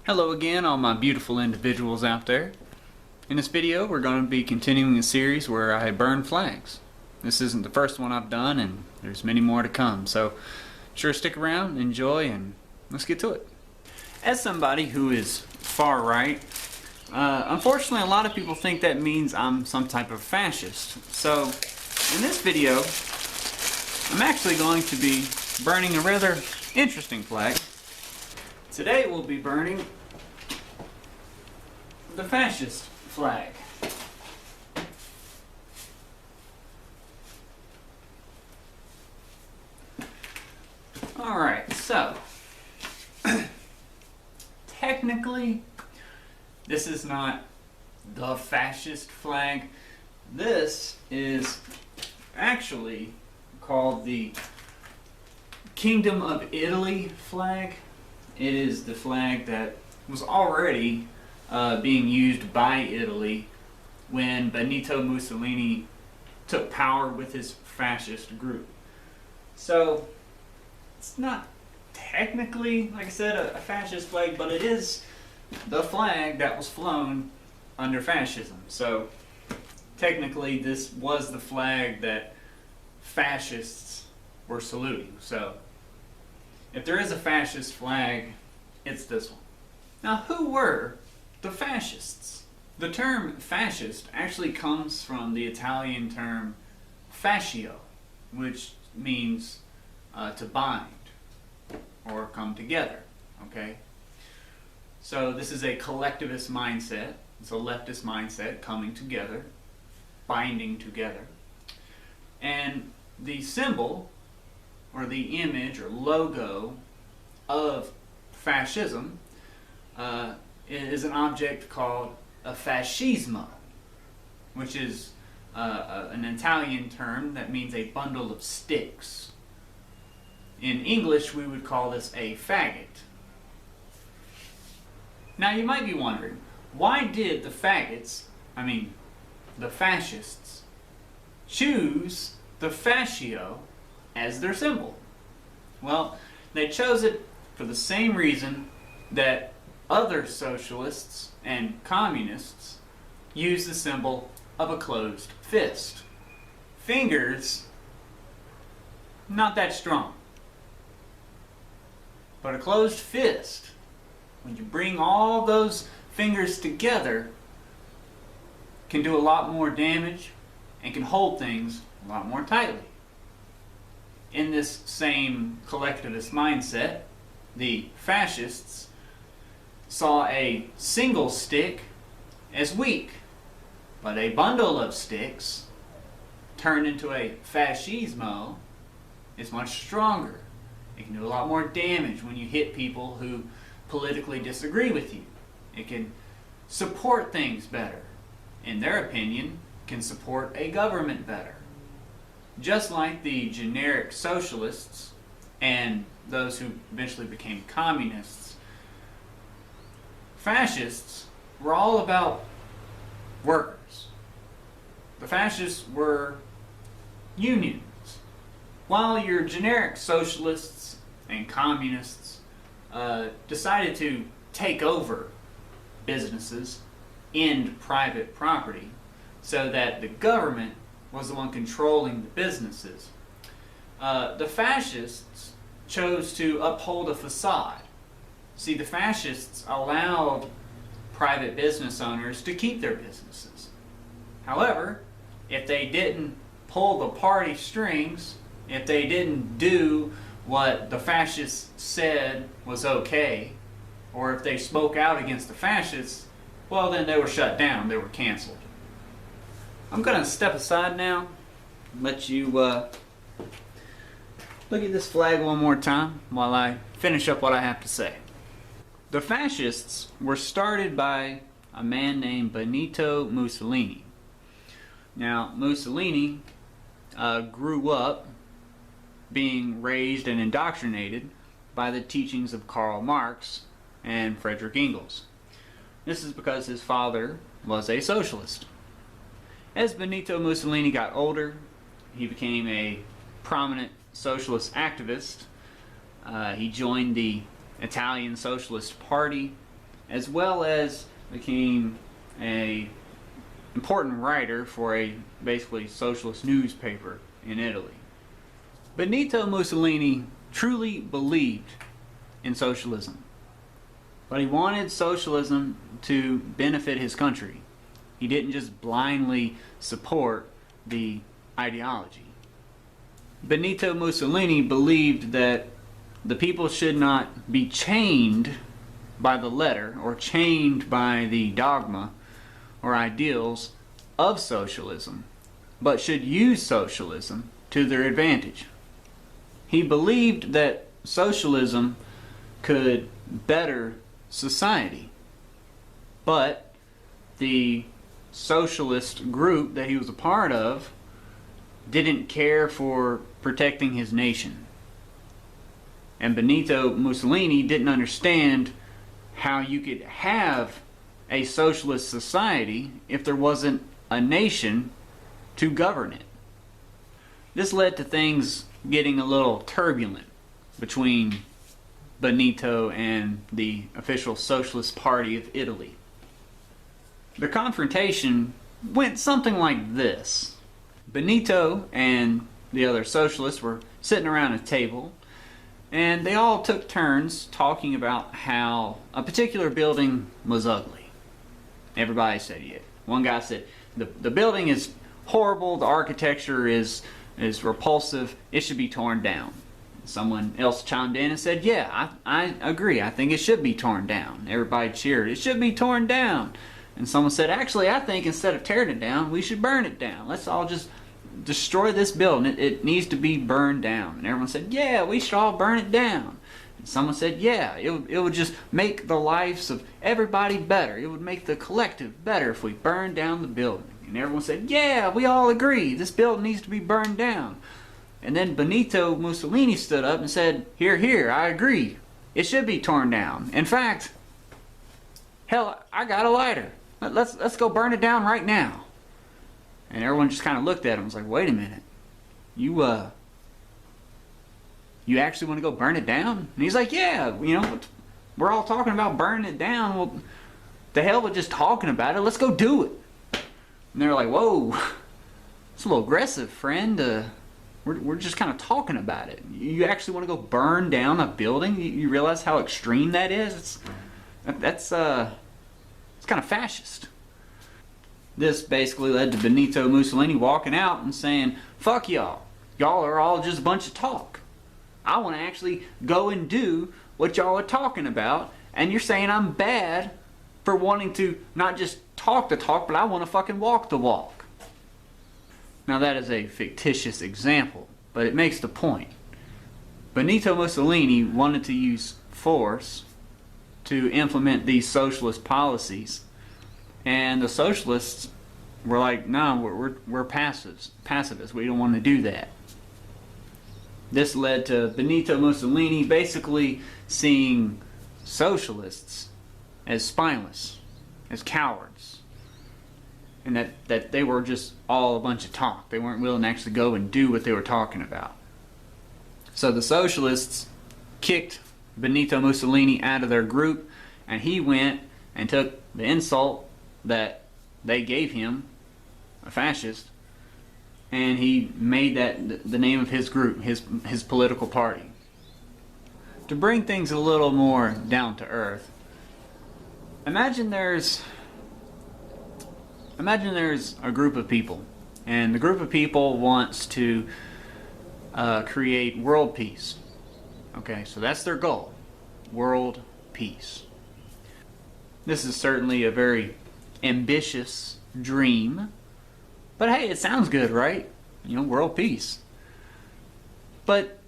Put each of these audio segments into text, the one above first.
Hello again, all my beautiful individuals out there. In this video, we're going to be continuing a series where I burn flags. This isn't the first one I've done, and there's many more to come. So, sure stick around, enjoy, and let's get to it. As somebody who is far right, unfortunately a lot of people think that means I'm some type of fascist. So, in this video, I'm actually going to be burning a rather interesting flag. Today we'll be burning the fascist flag. Alright, so technically this is not the fascist flag. This is actually called the Kingdom of Italy flag. It is the flag that was already being used by Italy when Benito Mussolini took power with his fascist group. So it's not technically, like I said, a fascist flag, but it is the flag that was flown under fascism. So technically this was the flag that fascists were saluting. So if there is a fascist flag, it's this one. Now, who were the fascists? The term fascist actually comes from the Italian term fascio, which means to bind or come together. Okay? So this is a collectivist mindset. It's a leftist mindset, coming together, binding together. And the symbol or the image or logo of fascism is an object called a fascismo, which is an Italian term that means a bundle of sticks. In English, we would call this a faggot. Now you might be wondering, why did the fascists, choose the fascio as their symbol? Well, they chose it for the same reason that other socialists and communists use the symbol of a closed fist. Fingers, not that strong. But a closed fist, when you bring all those fingers together, can do a lot more damage and can hold things a lot more tightly. In this same collectivist mindset, the fascists saw a single stick as weak, but a bundle of sticks turned into a fascismo is much stronger. It can do a lot more damage when you hit people who politically disagree with you. It can support things better. In their opinion, can support a government better. Just like the generic socialists and those who eventually became communists, fascists were all about workers. The fascists were unions, while your generic socialists and communists decided to take over businesses, end private property, so that the government was the one controlling the businesses. The fascists chose to uphold a facade. See, the fascists allowed private business owners to keep their businesses. However, if they didn't pull the party strings, if they didn't do what the fascists said was okay, or if they spoke out against the fascists, well, then they were shut down, they were canceled. I'm going to step aside now and let you look at this flag one more time while I finish up what I have to say. The fascists were started by a man named Benito Mussolini. Now, Mussolini grew up being raised and indoctrinated by the teachings of Karl Marx and Friedrich Engels. This is because his father was a socialist. As Benito Mussolini got older, he became a prominent socialist activist. He joined the Italian Socialist Party, as well as became a important writer for a basically socialist newspaper in Italy. Benito Mussolini truly believed in socialism, but he wanted socialism to benefit his country. He didn't just blindly support the ideology. Benito Mussolini believed that the people should not be chained by the letter or chained by the dogma or ideals of socialism, but should use socialism to their advantage. He believed that socialism could better society, but the socialist group that he was a part of didn't care for protecting his nation. And Benito Mussolini didn't understand how you could have a socialist society if there wasn't a nation to govern it. This led to things getting a little turbulent between Benito and the official Socialist Party of Italy. The confrontation went something like this. Benito and the other socialists were sitting around a table, and they all took turns talking about how a particular building was ugly. Everybody said yeah. One guy said, the building is horrible, the architecture is repulsive, it should be torn down. Someone else chimed in and said, yeah, I agree, I think it should be torn down. Everybody cheered, it should be torn down. And someone said, actually, I think instead of tearing it down, we should burn it down. Let's all just destroy this building. It needs to be burned down. And everyone said, yeah, we should all burn it down. And someone said, yeah, it would just make the lives of everybody better. It would make the collective better if we burned down the building. And everyone said, yeah, we all agree. This building needs to be burned down. And then Benito Mussolini stood up and said, here, here, I agree. It should be torn down. In fact, hell, I got a lighter. Let's go burn it down right now. And everyone just kind of looked at him and was like, wait a minute. You actually want to go burn it down? And he's like, yeah, we're all talking about burning it down. Well, the hell with just talking about it. Let's go do it. And they're like, whoa, it's a little aggressive, friend. We're just kind of talking about it. You actually want to go burn down a building? You realize how extreme that is? It's kind of fascist. This basically led to Benito Mussolini walking out and saying, fuck y'all. Y'all are all just a bunch of talk. I want to actually go and do what y'all are talking about, and you're saying I'm bad for wanting to not just talk the talk, but I want to fucking walk the walk. Now that is a fictitious example, but it makes the point. Benito Mussolini wanted to use force to implement these socialist policies, and the socialists were like, no, we're pacifists. We don't want to do that. This led to Benito Mussolini basically seeing socialists as spineless, as cowards, and that they were just all a bunch of talk. They weren't willing to actually go and do what they were talking about. So the socialists kicked Benito Mussolini out of their group, and he went and took the insult that they gave him, a fascist, and he made that the name of his group, his political party. To bring things a little more down to earth, imagine there's a group of people, and the group of people wants to create world peace. Okay, so that's their goal, world peace. This is certainly a very ambitious dream, but hey, it sounds good, right? World peace. But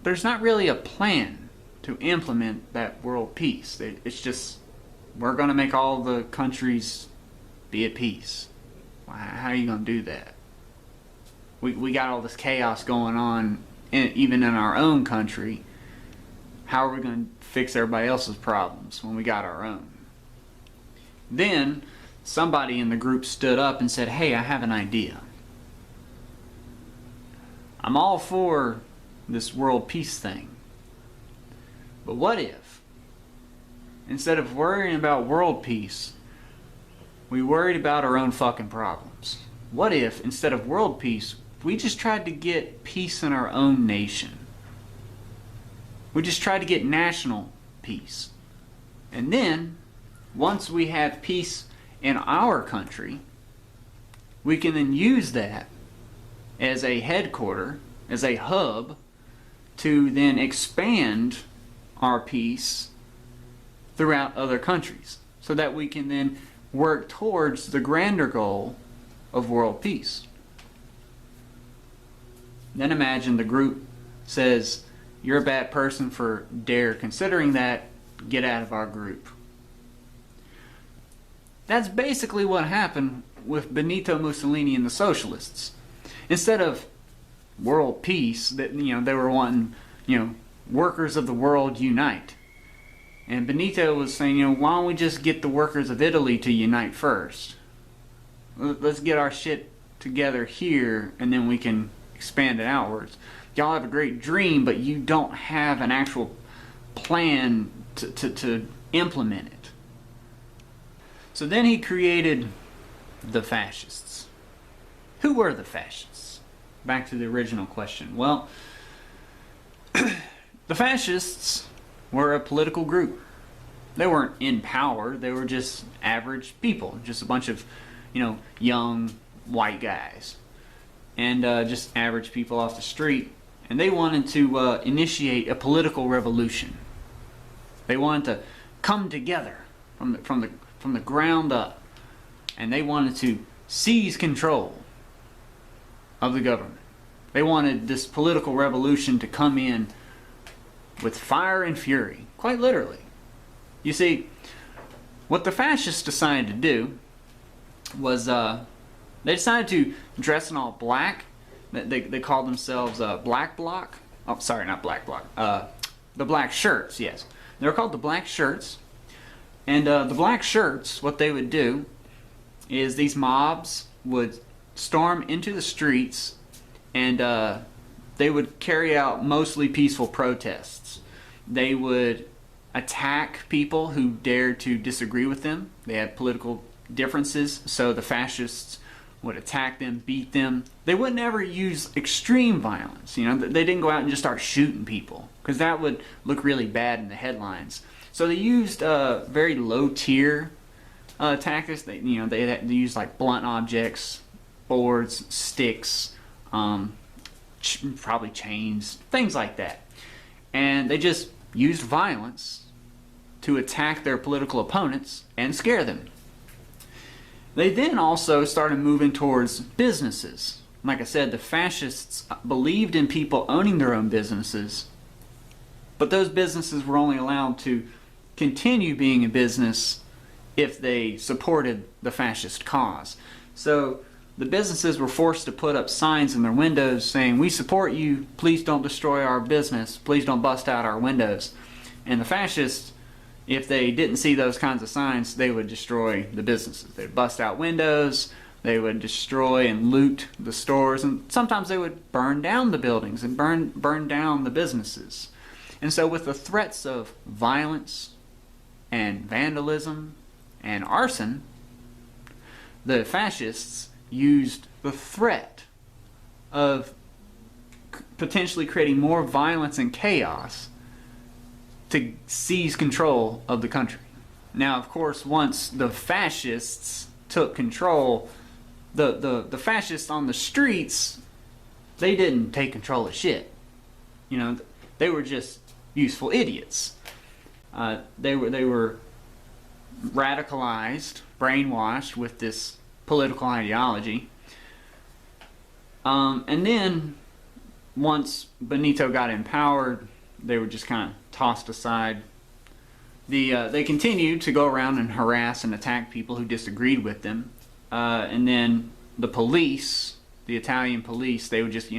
there's not really a plan to implement that world peace. It's just, we're going to make all the countries be at peace. How are you going to do that? We got all this chaos going on, even in our own country. How are we going to fix everybody else's problems when we got our own? Then somebody in the group stood up and said, hey, I have an idea. I'm all for this world peace thing, but what if instead of worrying about world peace, we worried about our own fucking problems? What if, instead of world peace, we just tried to get peace in our own nation? We just tried to get national peace. And then, once we have peace in our country, we can then use that as a headquarter, as a hub, to then expand our peace throughout other countries, so that we can then work towards the grander goal of world peace. Then imagine the group says, you're a bad person for dare considering that, get out of our group. That's basically what happened with Benito Mussolini and the socialists. Instead of world peace, that they were wanting, workers of the world unite. And Benito was saying, why don't we just get the workers of Italy to unite first? Let's get our shit together here, and then we can expand it outwards. Y'all have a great dream, but you don't have an actual plan to implement it. So then he created the fascists. Who were the fascists? Back to the original question. Well, the fascists were a political group. They weren't in power. They were just average people. Just a bunch of, young white guys. And just average people off the street. And they wanted to initiate a political revolution. They wanted to come together from the ground up. And they wanted to seize control of the government. They wanted this political revolution to come in with fire and fury, quite literally. You see, what the fascists decided to do was they decided to dress in all black. They called themselves Black Bloc. Oh, sorry, not Black Bloc. The Black Shirts, yes. They were called the Black Shirts. And the Black Shirts, what they would do is these mobs would storm into the streets, and they would carry out mostly peaceful protests. They would attack people who dared to disagree with them. They had political differences, so the fascists would attack them, beat them. They would never use extreme violence. They didn't go out and just start shooting people, because that would look really bad in the headlines. So they used very low-tier tactics. They used like blunt objects, boards, sticks, probably chains, things like that. And they just used violence to attack their political opponents and scare them. They then also started moving towards businesses. Like I said, the fascists believed in people owning their own businesses, but those businesses were only allowed to continue being a business if they supported the fascist cause. So the businesses were forced to put up signs in their windows saying, "We support you, please don't destroy our business, please don't bust out our windows." And the fascists, if they didn't see those kinds of signs, they would destroy the businesses. They'd bust out windows, they would destroy and loot the stores, and sometimes they would burn down the buildings and burn down the businesses. And so with the threats of violence and vandalism and arson, the fascists used the threat of potentially creating more violence and chaos to seize control of the country. Now, of course, once the fascists took control, the fascists on the streets, they didn't take control of shit. They were just useful idiots. They were radicalized, brainwashed with this political ideology. And then, once Benito got empowered, they were just kind of tossed aside. They continued to go around and harass and attack people who disagreed with them. And then the police, the Italian police, they would just,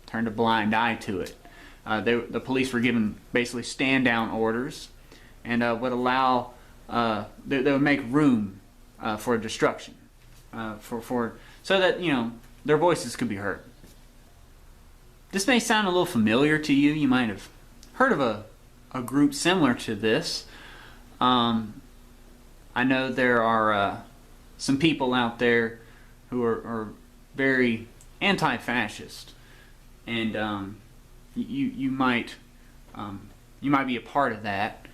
turn a blind eye to it. The police were given basically stand-down orders, and would allow, they would make room for destruction, so that their voices could be heard. This may sound a little familiar to you. You might have heard of a group similar to this. I know there are some people out there who are very anti-fascist, and you might be a part of that,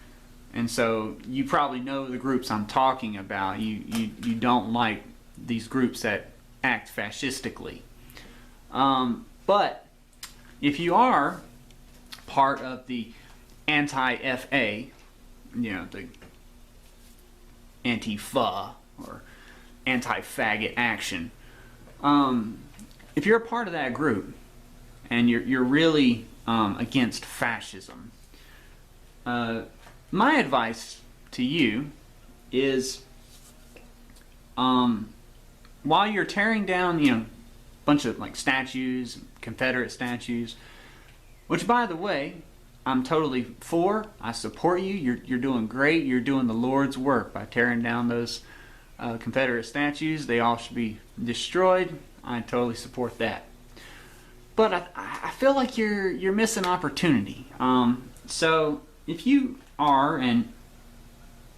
and so you probably know the groups I'm talking about. You don't like these groups that act fascistically, but if you are part of the anti-FA, the Antifa or anti-faggot action, if you're a part of that group and you're really against fascism, my advice to you is, while you're tearing down, a bunch of like statues, Confederate statues, which by the way, I'm totally for. I support you. You're doing great. You're doing the Lord's work by tearing down those Confederate statues. They all should be destroyed. I totally support that. But I feel like you're missing opportunity. So if you are a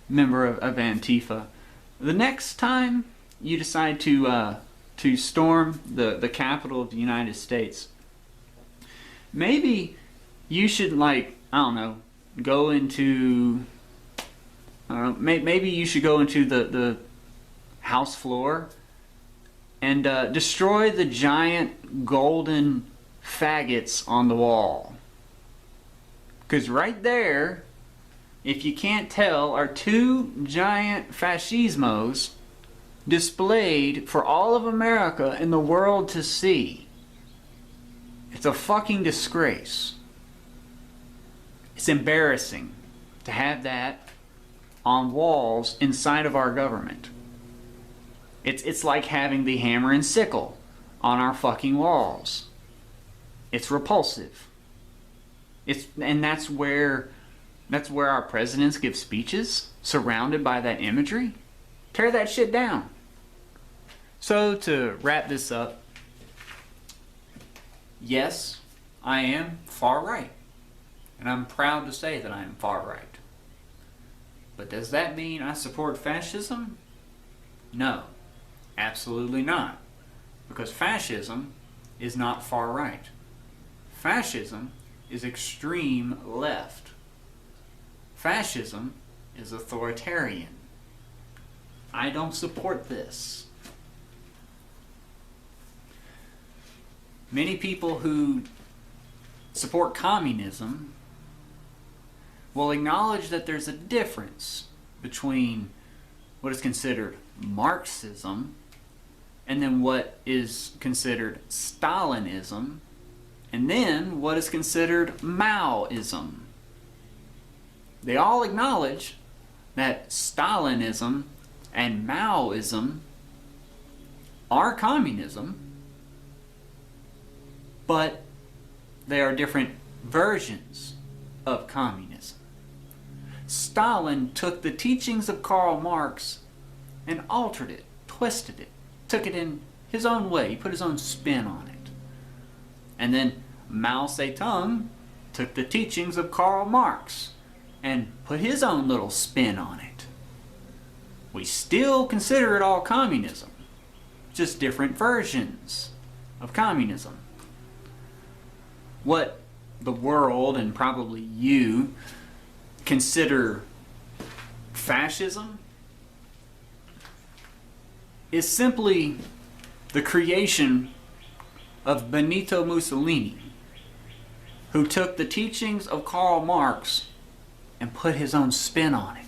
member of Antifa, the next time you decide to storm the Capitol of the United States, maybe you should, go into, maybe you should go into the House floor and destroy the giant golden faggots on the wall. Because right there, if you can't tell, are two giant fascismos displayed for all of America and the world to see. It's a fucking disgrace. It's embarrassing to have that on walls inside of our government. It's like having the hammer and sickle on our fucking walls. It's repulsive. And that's where our presidents give speeches, surrounded by that imagery. Tear that shit down. So to wrap this up, yes, I am far right. And I'm proud to say that I am far right. But does that mean I support fascism? No, absolutely not. Because fascism is not far right. Fascism is extreme left. Fascism is authoritarian. I don't support this. Many people who support communism will acknowledge that there's a difference between what is considered Marxism and then what is considered Stalinism and then what is considered Maoism. They all acknowledge that Stalinism and Maoism are communism, but they are different versions of communism. Stalin took the teachings of Karl Marx and altered it, twisted it, took it in his own way. He put his own spin on it. And then Mao Zedong took the teachings of Karl Marx and put his own little spin on it. We still consider it all communism, just different versions of communism. What the world, and probably you, consider fascism is simply the creation of Benito Mussolini, who took the teachings of Karl Marx and put his own spin on it.